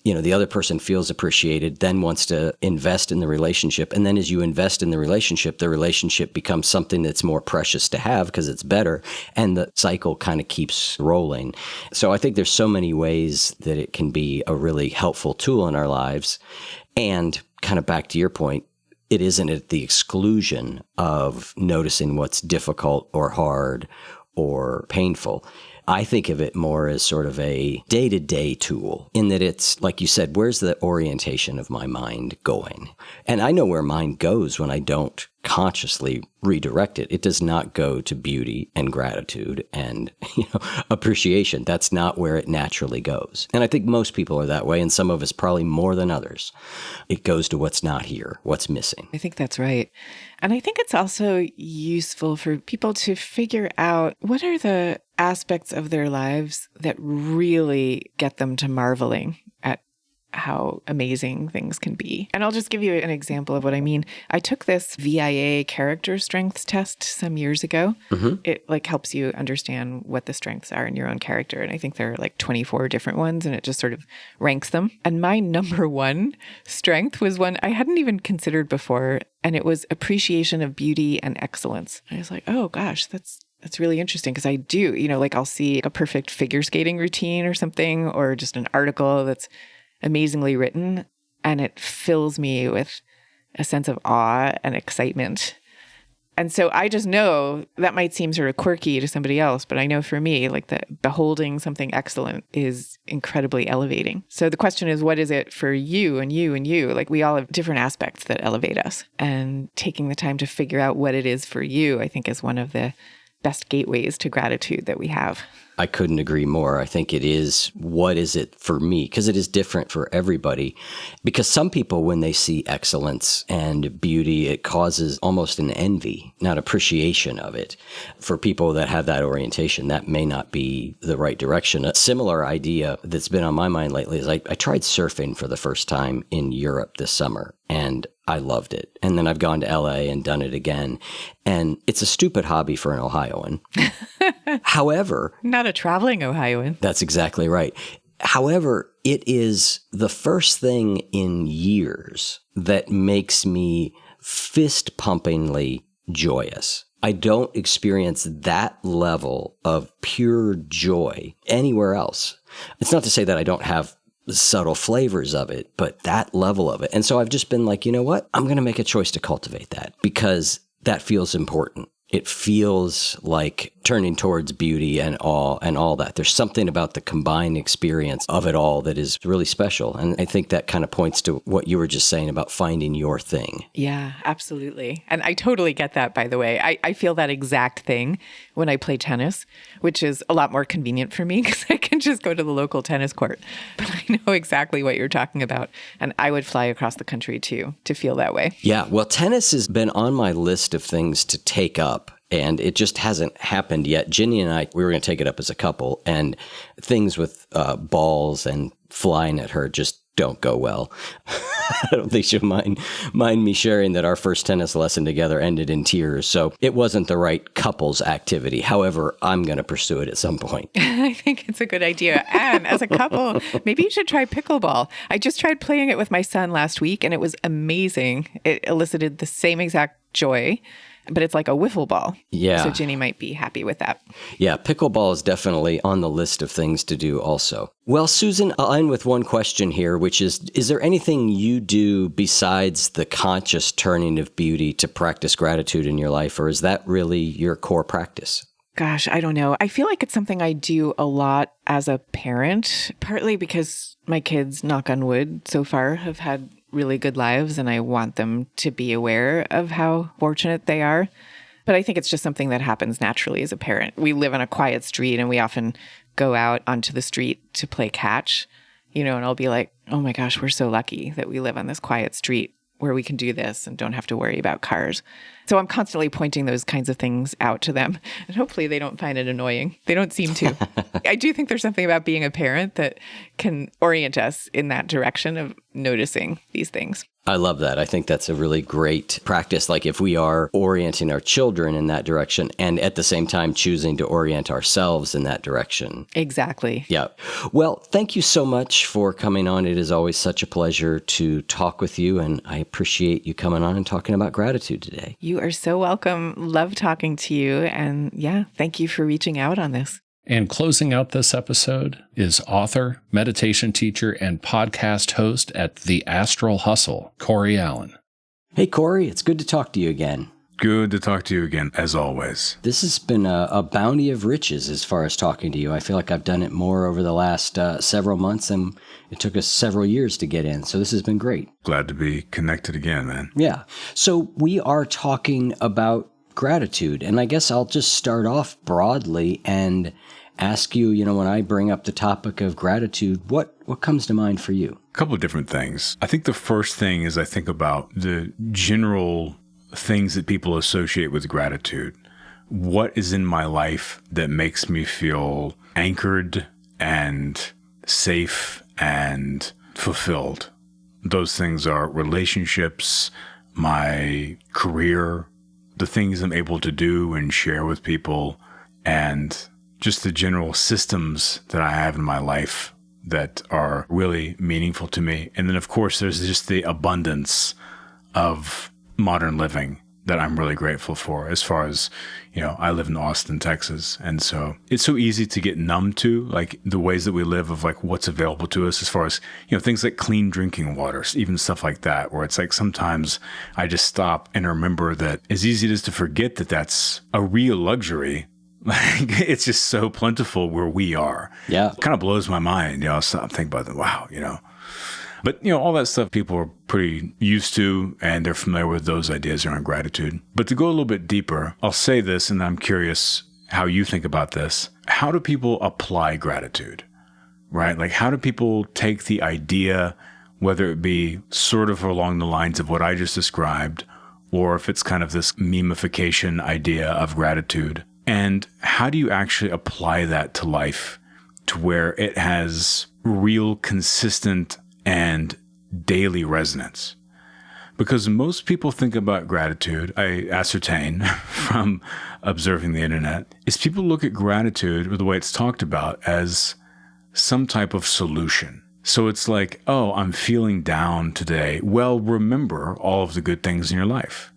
the other person feels appreciated, then wants to invest in the relationship. And then as you invest in the relationship becomes something that's more precious to have because it's better. And the cycle kind of keeps rolling. So I think there's so many ways that it can be a really helpful tool in our lives. And kind of back to your point, it isn't at the exclusion of noticing what's difficult or hard or painful. I think of it more as sort of a day-to-day tool in that it's, like you said, where's the orientation of my mind going? And I know where mine goes when I don't consciously redirect it. It does not go to beauty and gratitude and, appreciation. That's not where it naturally goes. And I think most people are that way, and some of us probably more than others. It goes to what's not here, what's missing. I think that's right. And I think it's also useful for people to figure out what are the aspects of their lives that really get them to marveling at how amazing things can be. And I'll just give you an example of what I mean. I took this VIA character strengths test some years ago. Mm-hmm. It helps you understand what the strengths are in your own character. And I think there are 24 different ones, and it just sort of ranks them. And my number one strength was one I hadn't even considered before. And it was appreciation of beauty and excellence. And I was like, oh gosh, that's really interesting, because I do, I'll see a perfect figure skating routine or something, or just an article that's amazingly written, and it fills me with a sense of awe and excitement. And so I just know that might seem sort of quirky to somebody else, but I know for me, the beholding something excellent is incredibly elevating. So the question is, what is it for you and you and you? We all have different aspects that elevate us, and taking the time to figure out what it is for you, I think, is one of the best gateways to gratitude that we have. I couldn't agree more. I think it is, what is it for me? Because it is different for everybody. Because some people, when they see excellence and beauty, it causes almost an envy, not appreciation of it. For people that have that orientation, that may not be the right direction. A similar idea that's been on my mind lately is I tried surfing for the first time in Europe this summer, and I loved it. And then I've gone to LA and done it again. And it's a stupid hobby for an Ohioan. However, not a traveling Ohioan. That's exactly right. However, it is the first thing in years that makes me fist-pumpingly joyous. I don't experience that level of pure joy anywhere else. It's not to say that I don't have subtle flavors of it, but that level of it. And so I've just been like, you know what? I'm going to make a choice to cultivate that, because that feels important. It feels like turning towards beauty and awe and all that. There's something about the combined experience of it all that is really special. And I think that kind of points to what you were just saying about finding your thing. Yeah, absolutely. And I totally get that, by the way. I feel that exact thing when I play tennis, which is a lot more convenient for me because I can just go to the local tennis court. But I know exactly what you're talking about. And I would fly across the country too to feel that way. Yeah, well, tennis has been on my list of things to take up. And it just hasn't happened yet. Ginny and I, we were going to take it up as a couple, and things with balls and flying at her just don't go well. I don't think she'll mind me sharing that our first tennis lesson together ended in tears. So it wasn't the right couples activity. However, I'm going to pursue it at some point. I think it's a good idea. And as a couple, maybe you should try pickleball. I just tried playing it with my son last week, and it was amazing. It elicited the same exact joy. But it's like a wiffle ball. Yeah. So Ginny might be happy with that. Yeah, pickleball is definitely on the list of things to do also. Well, Susan, I'll end with one question here, which is there anything you do besides the conscious turning of beauty to practice gratitude in your life, or is that really your core practice? Gosh, I don't know. I feel like it's something I do a lot as a parent, partly because my kids, knock on wood, so far have had really good lives, and I want them to be aware of how fortunate they are. But I think it's just something that happens naturally as a parent. We live on a quiet street, and we often go out onto the street to play catch, and I'll be like, oh my gosh, we're so lucky that we live on this quiet street where we can do this and don't have to worry about cars. So I'm constantly pointing those kinds of things out to them, and hopefully they don't find it annoying. They don't seem to. I do think there's something about being a parent that can orient us in that direction of noticing these things. I love that. I think that's a really great practice. Like if we are orienting our children in that direction and at the same time choosing to orient ourselves in that direction. Exactly. Yeah. Well, thank you so much for coming on. It is always such a pleasure to talk with you, and I appreciate you coming on and talking about gratitude today. You are so welcome. Love talking to you. And yeah, thank you for reaching out on this. And closing out this episode is author, meditation teacher, and podcast host at The Astral Hustle, Cory Allen. Hey, Cory, it's good to talk to you again. Good to talk to you again, as always. This has been a bounty of riches as far as talking to you. I feel like I've done it more over the last several months, and it took us several years to get in. So this has been great. Glad to be connected again, man. Yeah. So we are talking about gratitude, and I guess I'll just start off broadly and ask you, when I bring up the topic of gratitude, what comes to mind for you? A couple of different things. I think the first thing is I think about the general things that people associate with gratitude. What is in my life that makes me feel anchored and safe and fulfilled? Those things are relationships, my career, the things I'm able to do and share with people, and just the general systems that I have in my life that are really meaningful to me. And then, of course, there's just the abundance of modern living that I'm really grateful for. As far as, I live in Austin, Texas. And so it's so easy to get numb to, like, the ways that we live, of like what's available to us, as far as, things like clean drinking water, even stuff like that, where it's like sometimes I just stop and remember that as easy it is to forget that that's a real luxury. Like, it's just so plentiful where we are. Yeah. It kind of blows my mind. I stop thinking about that. Wow, But, all that stuff people are pretty used to, and they're familiar with those ideas around gratitude. But to go a little bit deeper, I'll say this, and I'm curious how you think about this. How do people apply gratitude, right? Like, how do people take the idea, whether it be sort of along the lines of what I just described, or if it's kind of this memification idea of gratitude, and how do you actually apply that to life to where it has real, consistent, and daily resonance? Because most people think about gratitude, I ascertain from observing the internet, is people look at gratitude, or the way it's talked about, as some type of solution. So it's like, oh, I'm feeling down today. Well, remember all of the good things in your life,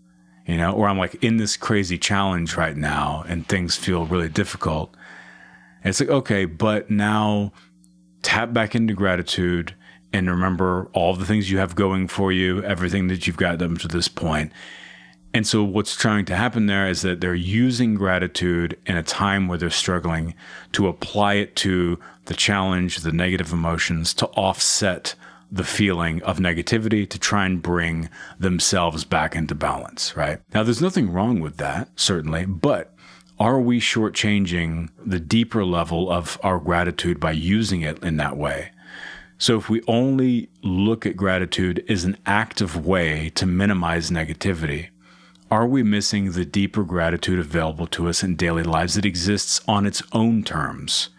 or I'm like in this crazy challenge right now and things feel really difficult. And it's like, okay, but now tap back into gratitude and remember all the things you have going for you, everything that you've got up to this point. And so what's trying to happen there is that they're using gratitude in a time where they're struggling to apply it to the challenge, the negative emotions, to offset the feeling of negativity, to try and bring themselves back into balance, right? Now, there's nothing wrong with that, certainly, but are we shortchanging the deeper level of our gratitude by using it in that way? So if we only look at gratitude as an active way to minimize negativity, are we missing the deeper gratitude available to us in daily lives that exists on its own terms,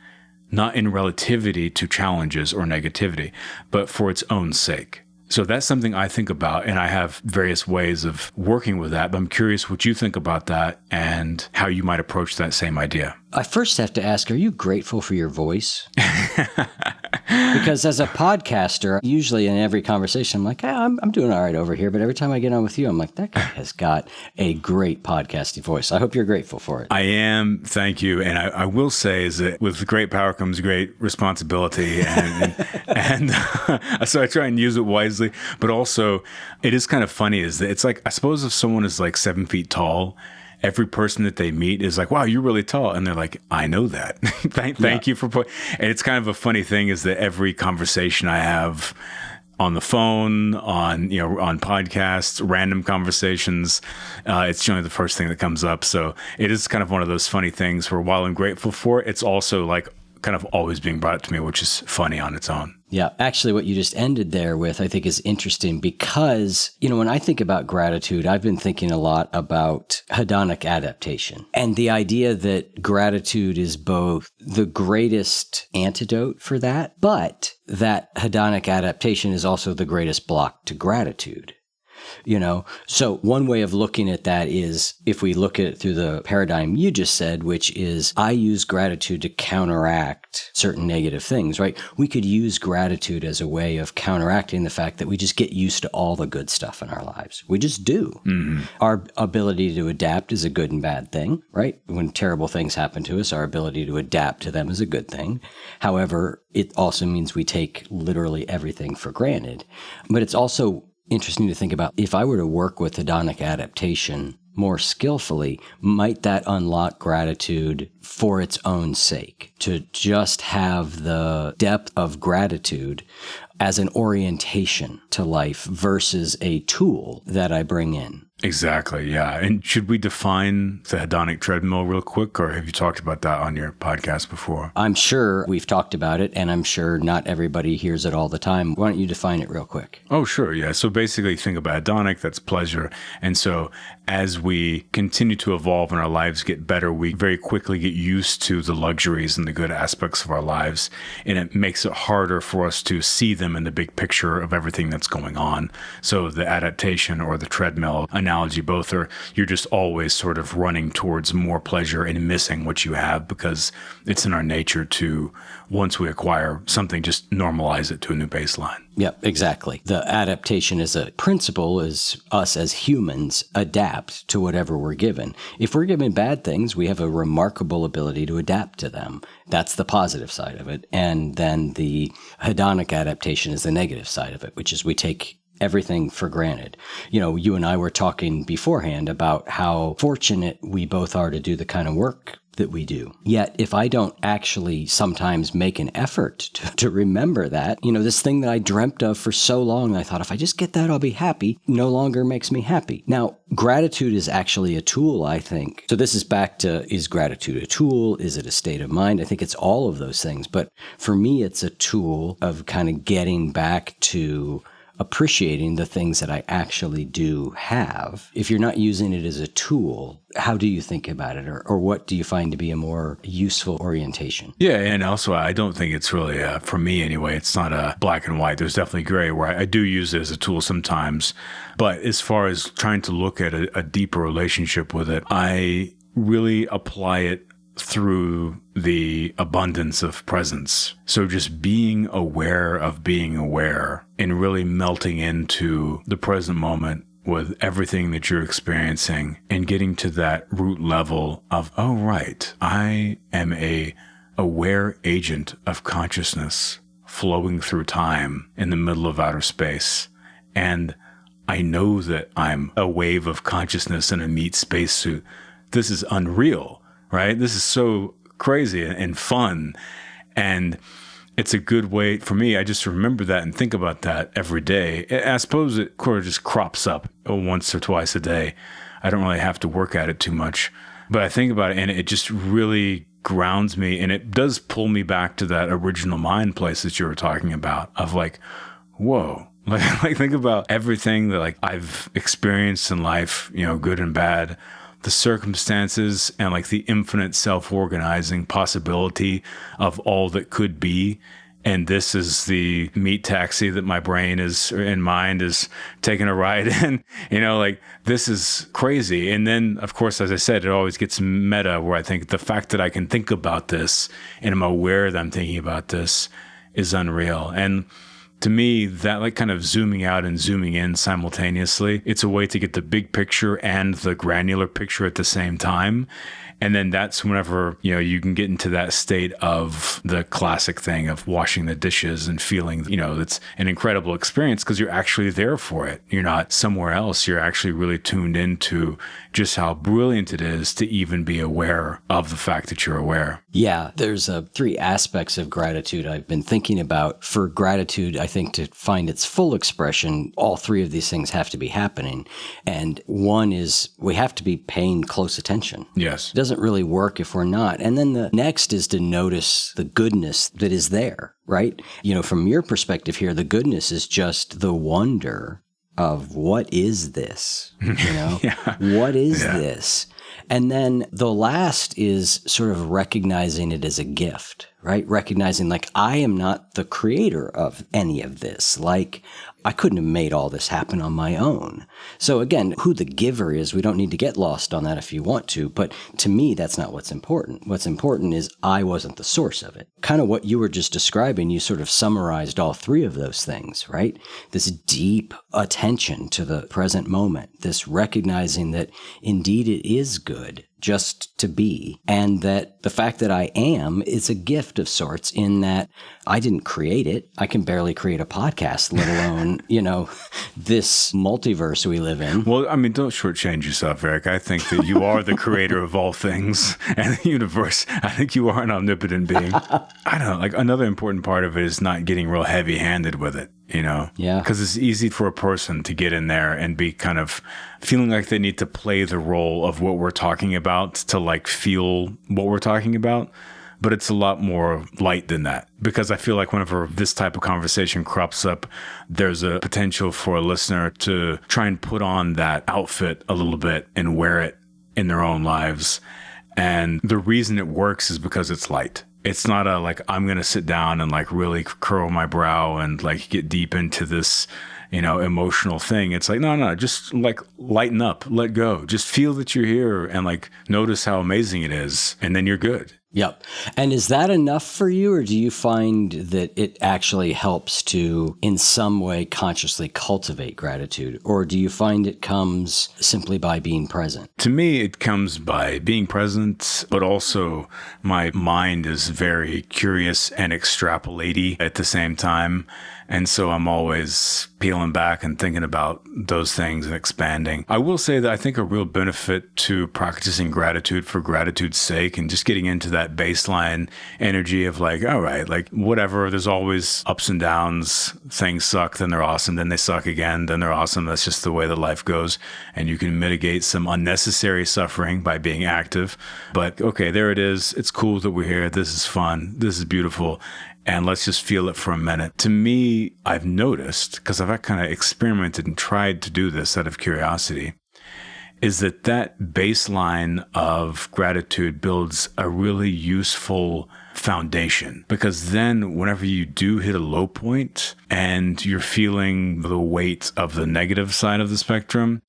not in relativity to challenges or negativity, but for its own sake? So that's something I think about, and I have various ways of working with that, but I'm curious what you think about that and how you might approach that same idea. I first have to ask, are you grateful for your voice? Because as a podcaster, usually in every conversation, I'm like, I'm doing all right over here. But every time I get on with you, I'm like, that guy has got a great podcasting voice. I hope you're grateful for it. I am. Thank you. And I will say is that with great power comes great responsibility. And so I try and use it wisely. But also, it is kind of funny is that it's like, I suppose if someone is like 7 feet tall, every person that they meet is like, wow, you're really tall. And they're like, I know that. Thank you for putting. And it's kind of a funny thing is that every conversation I have on the phone, on podcasts, random conversations, it's generally the first thing that comes up. So it is kind of one of those funny things where while I'm grateful for it, it's also like kind of always being brought up to me, which is funny on its own. Yeah. Actually, what you just ended there with, I think is interesting because, when I think about gratitude, I've been thinking a lot about hedonic adaptation and the idea that gratitude is both the greatest antidote for that, but that hedonic adaptation is also the greatest block to gratitude. So one way of looking at that is if we look at it through the paradigm you just said, which is I use gratitude to counteract certain negative things, right? We could use gratitude as a way of counteracting the fact that we just get used to all the good stuff in our lives. We just do. Mm-hmm. Our ability to adapt is a good and bad thing, right? When terrible things happen to us, our ability to adapt to them is a good thing. However, it also means we take literally everything for granted. But it's also interesting to think about. If I were to work with hedonic adaptation more skillfully, might that unlock gratitude for its own sake? To just have the depth of gratitude as an orientation to life versus a tool that I bring in. Exactly, yeah. And should we define the hedonic treadmill real quick, or have you talked about that on your podcast before? I'm sure we've talked about it, and I'm sure not everybody hears it all the time. Why don't you define it real quick? Oh, sure, yeah. So basically think about hedonic, that's pleasure. And so as we continue to evolve and our lives get better, we very quickly get used to the luxuries and the good aspects of our lives. And it makes it harder for us to see them in the big picture of everything that's going on. So the adaptation or the treadmill analogy, both are, you're just always sort of running towards more pleasure and missing what you have because it's in our nature to, once we acquire something, just normalize it to a new baseline. Yep, exactly. The adaptation as a principle is us as humans adapt to whatever we're given. If we're given bad things, we have a remarkable ability to adapt to them. That's the positive side of it. And then the hedonic adaptation is the negative side of it, which is we take everything for granted. You know, you and I were talking beforehand about how fortunate we both are to do the kind of work that we do. Yet, if I don't actually sometimes make an effort to remember that, you know, this thing that I dreamt of for so long, I thought, if I just get that, I'll be happy, no longer makes me happy. Now, gratitude is actually a tool, I think. So this is back to, is gratitude a tool? Is it a state of mind? I think it's all of those things. But for me, it's a tool of kind of getting back to appreciating the things that I actually do have. If you're not using it as a tool, how do you think about it? Or what do you find to be a more useful orientation? Yeah, and also I don't think it's really, for me anyway, it's not a black and white. There's definitely gray where I do use it as a tool sometimes. But as far as trying to look at a deeper relationship with it, I really apply it through the abundance of presence. So just being aware of being aware and really melting into the present moment with everything that you're experiencing and getting to that root level of, oh, right, I am a aware agent of consciousness flowing through time in the middle of outer space. And I know that I'm a wave of consciousness in a meat spacesuit. This is unreal. Right? This is so crazy and fun. And it's a good way for me. I just remember that and think about that every day. I suppose it sort of just crops up once or twice a day. I don't really have to work at it too much. But I think about it and it just really grounds me. And it does pull me back to that original mind place that you were talking about of like, whoa. Like think about everything that like I've experienced in life, you know, good and bad, the circumstances and like the infinite self-organizing possibility of all that could be. And this is the meat taxi that my brain is and mind is taking a ride in, you know, like this is crazy. And then of course, as I said, it always gets meta where I think the fact that I can think about this and I'm aware that I'm thinking about this is unreal. And to me, that like kind of zooming out and zooming in simultaneously, it's a way to get the big picture and the granular picture at the same time. And then that's whenever, you know, you can get into that state of the classic thing of washing the dishes and feeling, you know, it's an incredible experience because you're actually there for it. You're not somewhere else. You're actually really tuned into just how brilliant it is to even be aware of the fact that you're aware. Yeah, there's 3 aspects of gratitude I've been thinking about. For gratitude, I think to find its full expression, all 3 of these things have to be happening. And one is we have to be paying close attention. Yes. It doesn't really work if we're not. And then the next is to notice the goodness that is there, right? You know, from your perspective here, the goodness is just the wonder of what is this? You know, what is this? And then the last is sort of recognizing it as a gift, right? Recognizing like, I am not the creator of any of this. Like, I couldn't have made all this happen on my own. So again, who the giver is, we don't need to get lost on that if you want to. But to me, that's not what's important. What's important is I wasn't the source of it. Kind of what you were just describing, you sort of summarized all 3 of those things, right? This deep attention to the present moment, this recognizing that indeed it is good just to be. And that the fact that I am is a gift of sorts in that I didn't create it. I can barely create a podcast, let alone, this multiverse we live in. Well, I mean, don't shortchange yourself, Eric. I think that you are the creator of all things and the universe. I think you are an omnipotent being. I don't know, like another important part of it is not getting real heavy-handed with it. Yeah. Because it's easy for a person to get in there and be kind of feeling like they need to play the role of what we're talking about to like feel what we're talking about. But it's a lot more light than that, because I feel like whenever this type of conversation crops up, there's a potential for a listener to try and put on that outfit a little bit and wear it in their own lives. And the reason it works is because it's light. It's not a like, I'm going to sit down and like really curl my brow and like get deep into this, emotional thing. It's like, no, just like lighten up, let go. Just feel that you're here and like notice how amazing it is. And then you're good. Yep. And is that enough for you, or do you find that it actually helps to, in some way, consciously cultivate gratitude? Or do you find it comes simply by being present? To me, it comes by being present, but also my mind is very curious and extrapolating at the same time. And so I'm always peeling back and thinking about those things and expanding. I will say that I think a real benefit to practicing gratitude for gratitude's sake and just getting into that baseline energy of like, all right, like whatever, there's always ups and downs. Things suck, then they're awesome, then they suck again, then they're awesome. That's just the way that life goes. And you can mitigate some unnecessary suffering by being active. But okay, there it is. It's cool that we're here. This is fun. This is beautiful. And let's just feel it for a minute. To me, I've noticed, because I've kind of experimented and tried to do this out of curiosity, is that baseline of gratitude builds a really useful foundation. Because then whenever you do hit a low point and you're feeling the weight of the negative side of the spectrum,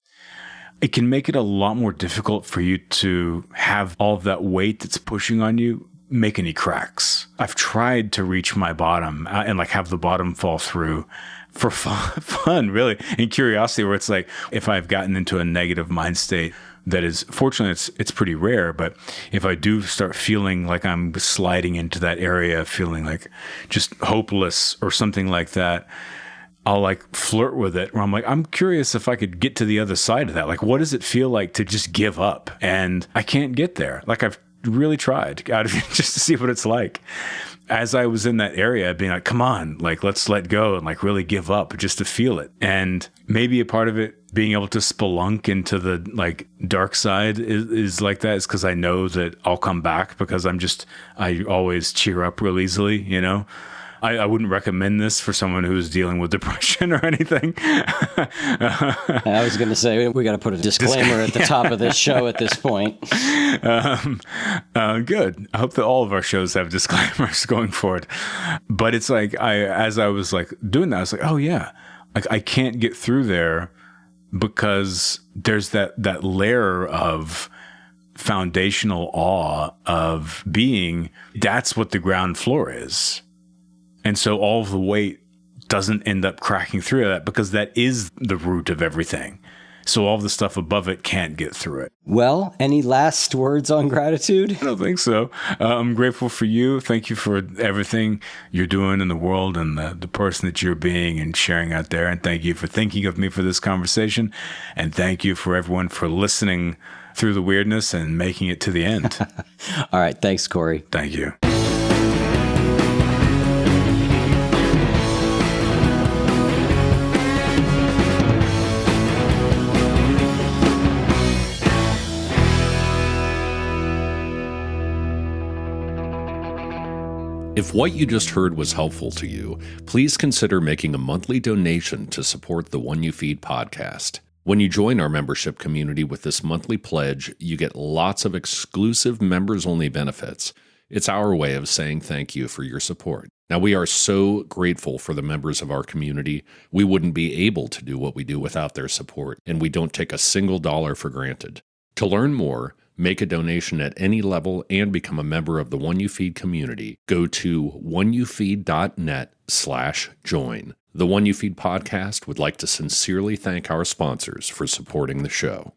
it can make it a lot more difficult for you to have all of that weight that's pushing on you make any cracks. I've tried to reach my bottom and like have the bottom fall through for fun, really, and curiosity, where it's like, if I've gotten into a negative mind state, that is, fortunately, it's pretty rare, but if I do start feeling like I'm sliding into that area, feeling like just hopeless or something like that, I'll like flirt with it, where I'm like, I'm curious if I could get to the other side of that. Like, what does it feel like to just give up? And I can't get there. Like, I've really tried out of just to see what it's like. As I was in that area, being like, come on, like, let's let go and like really give up just to feel it. And maybe a part of it being able to spelunk into the like dark side is like that, is because I know that I'll come back, because I always cheer up real easily, I wouldn't recommend this for someone who's dealing with depression or anything. I was going to say, we got to put a disclaimer at the top of this show at this point. Good. I hope that all of our shows have disclaimers going forward. But it's like, as I was like doing that, I was like, oh yeah, like I can't get through there because there's that layer of foundational awe of being. That's what the ground floor is. And so all of the weight doesn't end up cracking through that, because that is the root of everything. So all of the stuff above it can't get through it. Well, any last words on gratitude? I don't think so. I'm grateful for you. Thank you for everything you're doing in the world and the person that you're being and sharing out there. And thank you for thinking of me for this conversation. And thank you for everyone for listening through the weirdness and making it to the end. All right. Thanks, Cory. Thank you. If what you just heard was helpful to you, please consider making a monthly donation to support the One You Feed podcast. When you join our membership community with this monthly pledge, you get lots of exclusive members-only benefits. It's our way of saying thank you for your support. Now, we are so grateful for the members of our community. We wouldn't be able to do what we do without their support, and we don't take a single dollar for granted. To learn more, make a donation at any level, and become a member of the One You Feed community, go to oneyoufeed.net/join. The One You Feed podcast would like to sincerely thank our sponsors for supporting the show.